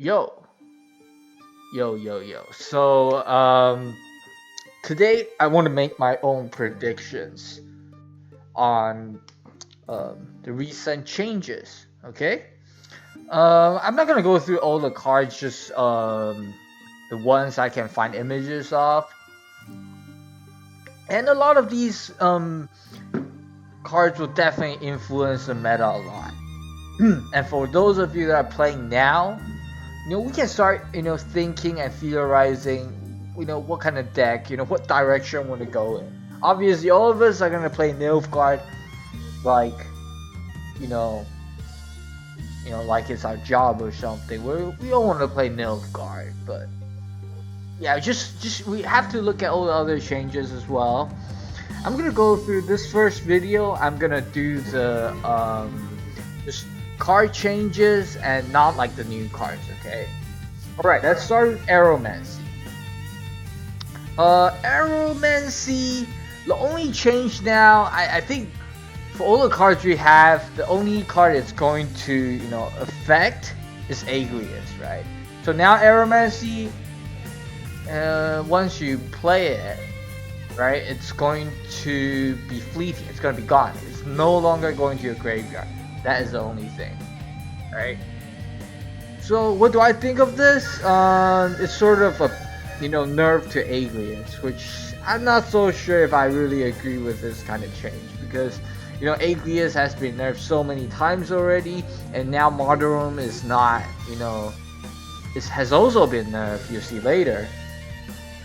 Yo, yo. So, today I want to make my own predictions on the recent changes. Okay. I'm not gonna go through all the cards, just the ones I can find images of, and a lot of these cards will definitely influence the meta a lot. And for those of you that are playing now, we can start, thinking and theorizing, what kind of deck, what direction we want to go in. Obviously, all of us are gonna play Nilfgaard, like, you know, like it's our job or something. We all want to play Nilfgaard, but yeah, just we have to look at all the other changes as well. I'm gonna go through this first video. I'm gonna do the just card changes and not like the new cards. Okay. All right. Let's start with Aeromancy. Aeromancy. The only change now, I think, for all the cards we have, the only card it's going to affect is Agrias, right? So now Aeromancy, once you play it, right, it's going to be fleeting. It's going to be gone. It's no longer going to your graveyard. That is the only thing, right? So what do I think of this? It's sort of a nerf to Agrias, which I'm not so sure if I really agree with this kind of change, because Agrias has been nerfed so many times already, and now Martyrum is not, it has also been nerfed. You see later.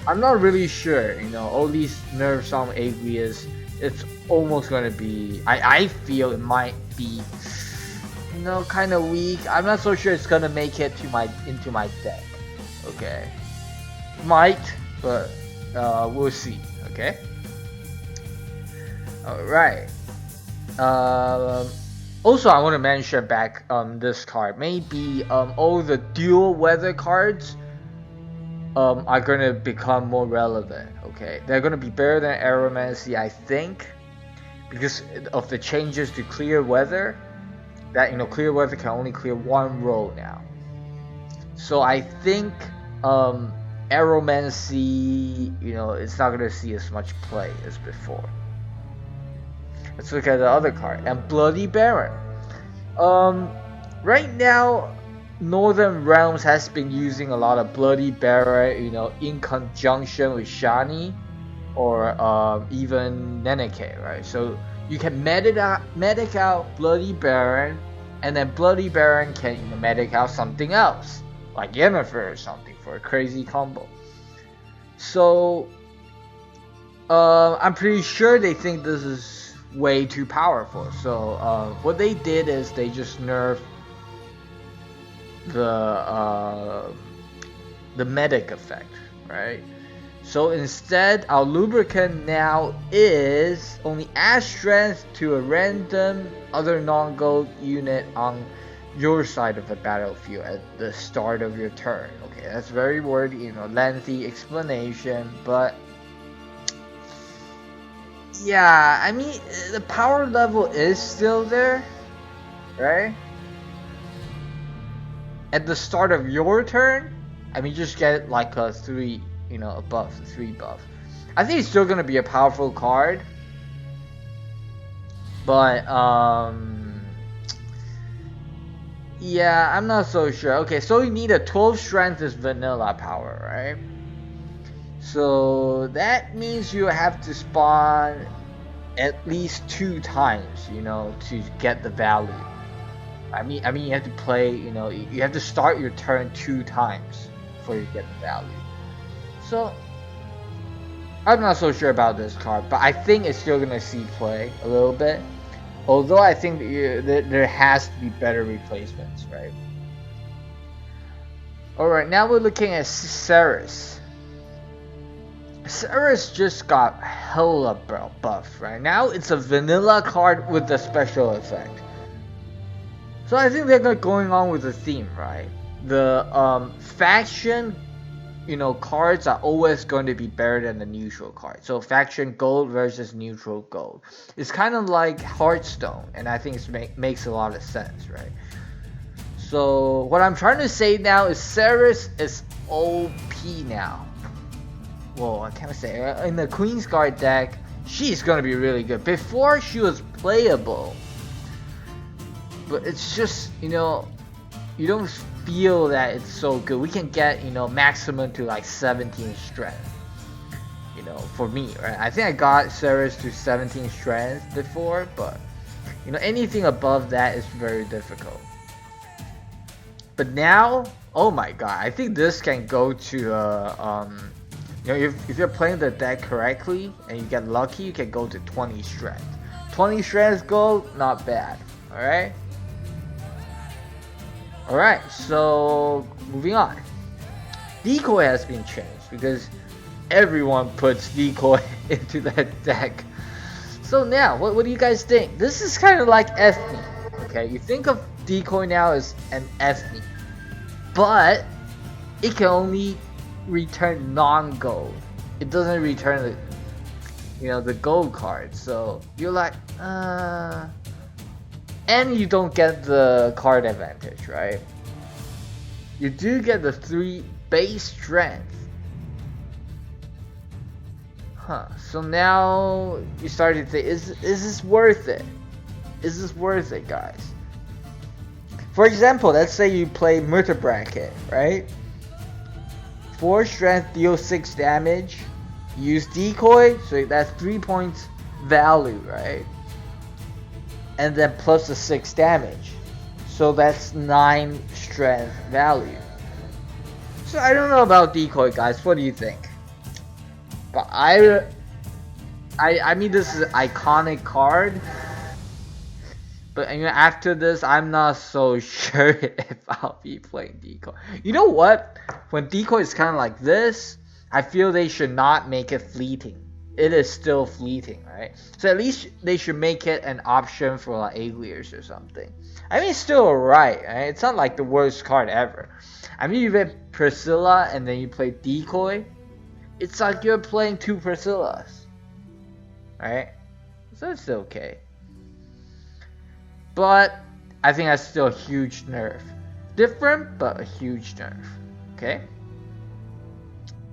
I'm not really sure, all these nerfs on Agrias, it's almost gonna be, I feel it might be, kind of weak. I'm not so sure it's gonna make it into my deck. Okay, might, but we'll see. Okay. All right. Also, I want to mention back this card. Maybe all the dual weather cards are gonna become more relevant. Okay, they're gonna be better than Aeromancy, I think, because of the changes to clear weather. That clear weather can only clear one row now. So I think Aeromancy, it's not gonna see as much play as before. Let's look at the other card, and Bloody Baron. Right now, Northern Realms has been using a lot of Bloody Baron, in conjunction with Shani, or even Neneke, right? So you can medic out Bloody Baron, and then Bloody Baron can medic out something else, like Yennefer or something, for a crazy combo. So I'm pretty sure they think this is way too powerful. So what they did is they just nerfed the medic effect, right? So instead, our lubricant now is only add strength to a random other non-gold unit on your side of the battlefield at the start of your turn. Okay, that's very wordy, lengthy explanation, but yeah, I mean, the power level is still there, right? At the start of your turn, I mean, just get like a 3, a buff, 3 buff. I think it's still gonna be a powerful card, but yeah, I'm not so sure. Okay, so you need a 12 strength is vanilla power, right? So that means you have to spawn at least 2 times, to get the value. I mean, you have to play, you have to start your turn 2 times before you get the value. So I'm not so sure about this card, but I think it's still gonna see play a little bit. Although I think there has to be better replacements, right? All right, now we're looking at Steris. Steris just got hella buff, right? Now it's a vanilla card with a special effect. So I think they're going on with the theme, right? The faction, cards are always going to be better than the neutral card. So faction gold versus neutral gold. It's kind of like Hearthstone, and I think it makes a lot of sense, right? So So what I'm trying to say now is Steris is OP now. Well, I can't say in the Queen's Guard deck, she's gonna be really good. Before she was playable, but it's just, you know, you don't feel that it's so good. We can get, you know, maximum to like 17 strength. You know, for me, right? I think I got Steris to 17 strength before, but you know, anything above that is very difficult. But now, oh my god, I think this can go to you know, if you're playing the deck correctly and you get lucky, you can go to 20 strength. 20 strength gold, not bad. Alright? Alright, so moving on. Decoy has been changed because everyone puts decoy into their deck. So now, what do you guys think? This is kind of like FP. Okay, you think of decoy now as an FP, but it can only return non-gold. It doesn't return the, you know, the gold card. So you're like, and you don't get the card advantage, right? You do get the 3 base strength. So now you start to think, is this worth it? Is this worth it, guys? For example, let's say you play Murder Bracket, right? 4 strength, deal 6 damage. Use decoy, so that's 3 points value, right? And then plus the 6 damage. So that's 9 strength value. So I don't know about decoy, guys. What do you think? But I mean, this is an iconic card. But you know, after this, I'm not so sure if I'll be playing decoy. You know what? When decoy is kind of like this, I feel they should not make it fleeting. It is still fleeting, right? So at least they should make it an option for like Alias or something. I mean, it's still alright, right? It's not like the worst card ever. I mean, you get Priscilla and then you play decoy. It's like you're playing 2 Priscillas, right? So it's okay. But I think that's still a huge nerf. Different, but a huge nerf. Okay?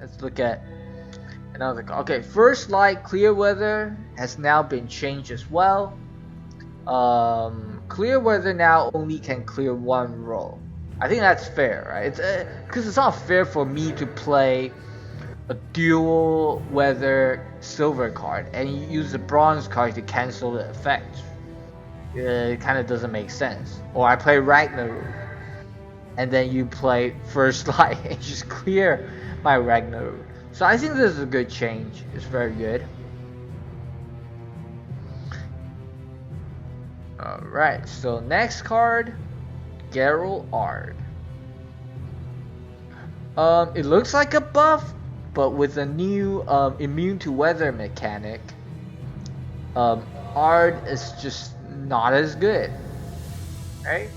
Let's look at another. Okay, First Light Clear Weather has now been changed as well. Clear Weather now only can clear 1 roll. I think that's fair, right? It's because it's not fair for me to play a dual weather silver card and you use the bronze card to cancel the effect. It kind of doesn't make sense. Or I play Ragnarok and then you play First Light and just clear my Ragnarok. So I think this is a good change. It's very good. Alright, so next card, Geralt. It looks like a buff, but with a new immune to weather mechanic. Ard is just not as good, right?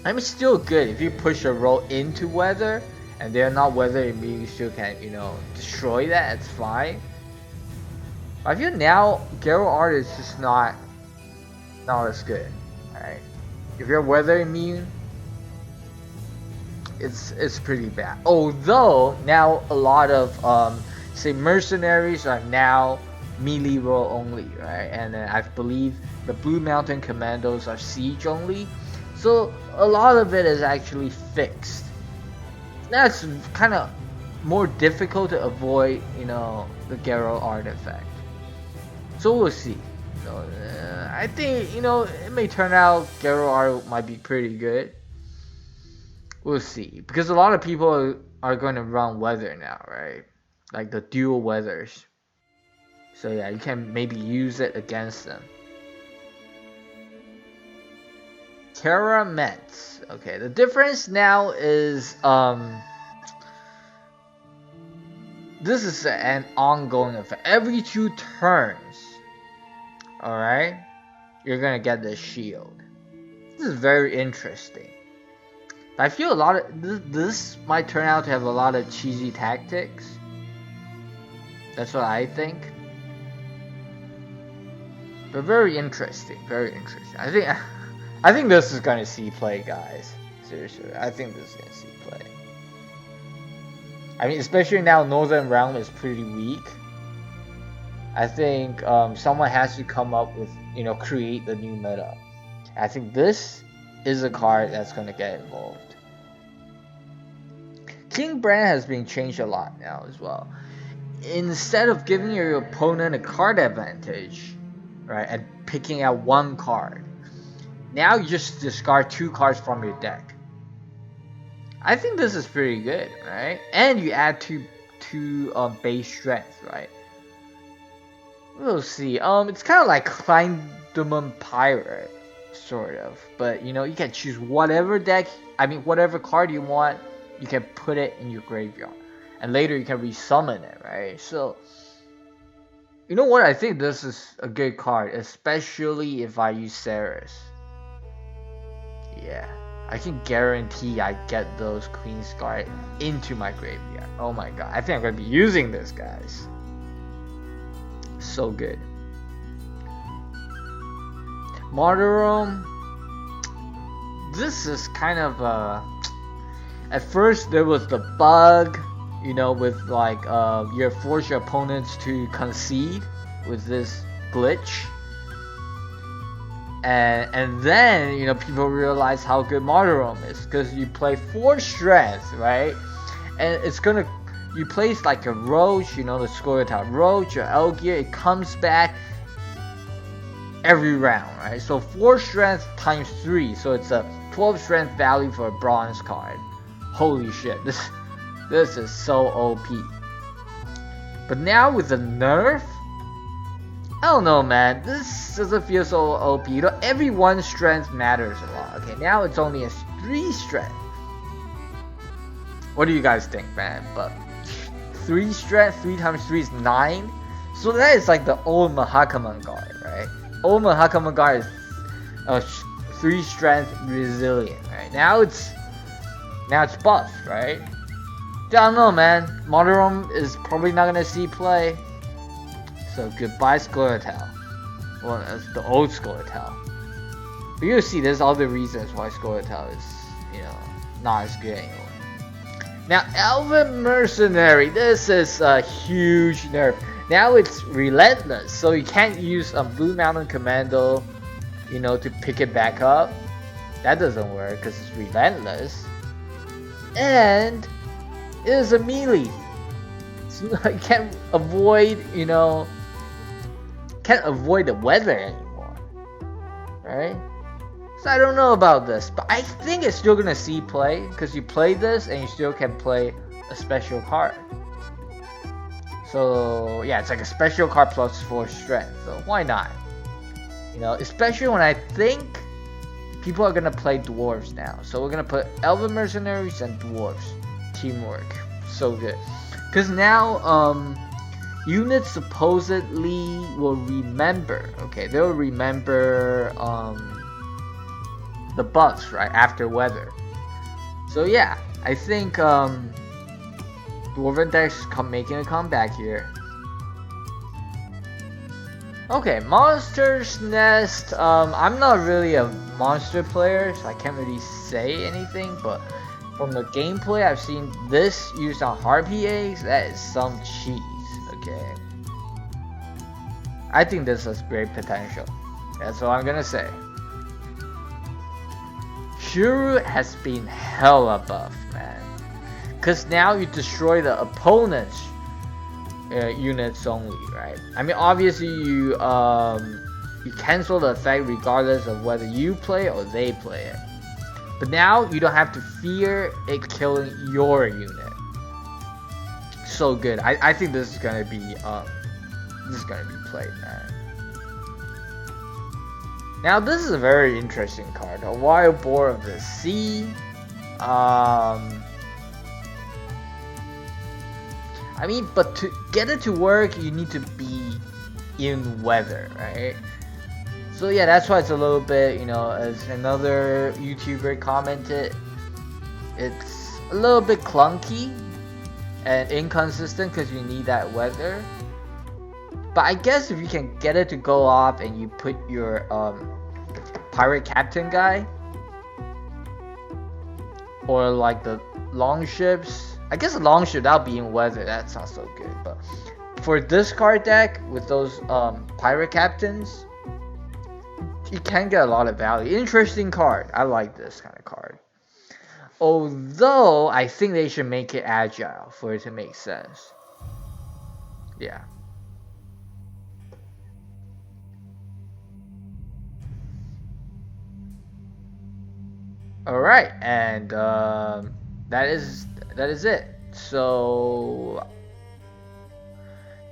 I mean, still good if you push a roll into weather and they're not weather immune, you still can, you know, destroy that. It's fine. I feel now Geralt is just not as good, right? If you're weather immune, it's pretty bad. Although now a lot of say mercenaries are now melee roll only, right? And then I believe the Blue Mountain Commandos are siege only. So a lot of it is actually fixed. That's kind of more difficult to avoid, you know, the Geralt artifact. So we'll see. So I think, you know, it may turn out Geralt might be pretty good. We'll see, because a lot of people are going to run weather now, right? Like the dual weathers. So yeah, you can maybe use it against them. Terra Mets. Okay, the difference now is this is an ongoing effect. Every 2 turns, alright, you're gonna get this shield. This is very interesting. I feel a lot of this might turn out to have a lot of cheesy tactics. That's what I think. But very interesting, very interesting. I I think this is gonna see play, guys. Seriously, I think this is gonna see play. I mean, especially now Northern Realm is pretty weak. I think someone has to come up with, create the new meta. I think this is a card that's gonna get involved. King Brand has been changed a lot now as well. Instead of giving your opponent a card advantage, right, and picking out one card, now you just discard 2 cards from your deck. I think this is pretty good, right? And you add two base strength, right? We'll see. It's kind of like Kleindumen Pirate, sort of. But you can choose whatever whatever card you want. You can put it in your graveyard, and later you can resummon it, right? So, you know what? I think this is a good card, especially if I use Steris. Yeah, I can guarantee I get those Queen's Guard into my graveyard. Oh my god, I think I'm gonna be using this, guys. So good. Martyrum. This is kind of at first there was the bug, with like you force your opponents to concede with this glitch. And then people realize how good Martyrum is, because you play 4 strength, right? And it's gonna you place like a roach, the Scoia'tael roach or Elgear, it comes back every round, right? So 4 strength times 3, so it's a 12 strength value for a bronze card. Holy shit, this is so OP. But now with the nerf, I don't know, man. This doesn't feel so OP. Every 1 strength matters a lot. Okay, now it's only a 3 strength. What do you guys think, man? But 3 strength, 3 times 3 is 9. So that is like the old Mahakaman guard, right? Old Mahakaman guard is 3 strength resilient, right? Now it's buffed, right? I don't know, man. Martyrum is probably not gonna see play. So goodbye Scoia'tael. Well, that's the old Scoia'tael. But you'll see there's other reasons why Scoia'tael is, not as good anymore. Now, Elven Mercenary. This is a huge nerf. Now it's relentless, so you can't use Blue Mountain Commando, to pick it back up. That doesn't work because it's relentless. And it is a melee. So I can't avoid, can't avoid the weather anymore, right? So I don't know about this, but I think it's still gonna see play, because you play this and you still can play a special card. So yeah, it's like a special card plus 4 strength, so why not? Especially when I think people are gonna play dwarves now. So we're gonna put Elven Mercenaries and dwarves. Teamwork. So good. Because now units supposedly will remember. Okay, they'll remember the buffs, right, after weather. So yeah, I think Dwarven decks making a comeback here. Okay, Monster's Nest. I'm not really a monster player, so I can't really say anything, but from the gameplay I've seen this used on Harpy eggs, that is some cheese, okay? I think this has great potential. That's all I'm gonna say. Shuru has been hella buffed, man. Cause now you destroy the opponent's units only, right? I mean, obviously you cancel the effect regardless of whether you play or they play it. But now you don't have to fear it killing your unit. So good. I think this is gonna be played, man. Now this is a very interesting card. A Wild Boar of the Sea. I mean, but to get it to work, you need to be in weather, right? So yeah, that's why it's a little bit, as another YouTuber commented, it's a little bit clunky and inconsistent because you need that weather. But I guess if you can get it to go off and you put your pirate captain guy, or like the long ships. I guess a long ship that'll be in weather. That sounds so good. But for this card deck with those pirate captains, you can get a lot of value. Interesting card. I like this kind of card. Although I think they should make it agile for it to make sense. Yeah. All right, and that is it. So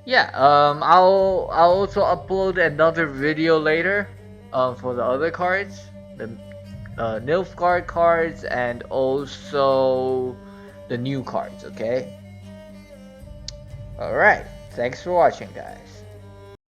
yeah, I'll also upload another video later, for the other cards, the Nilfgaard cards, and also the new cards. Okay. All right. Thanks for watching, guys.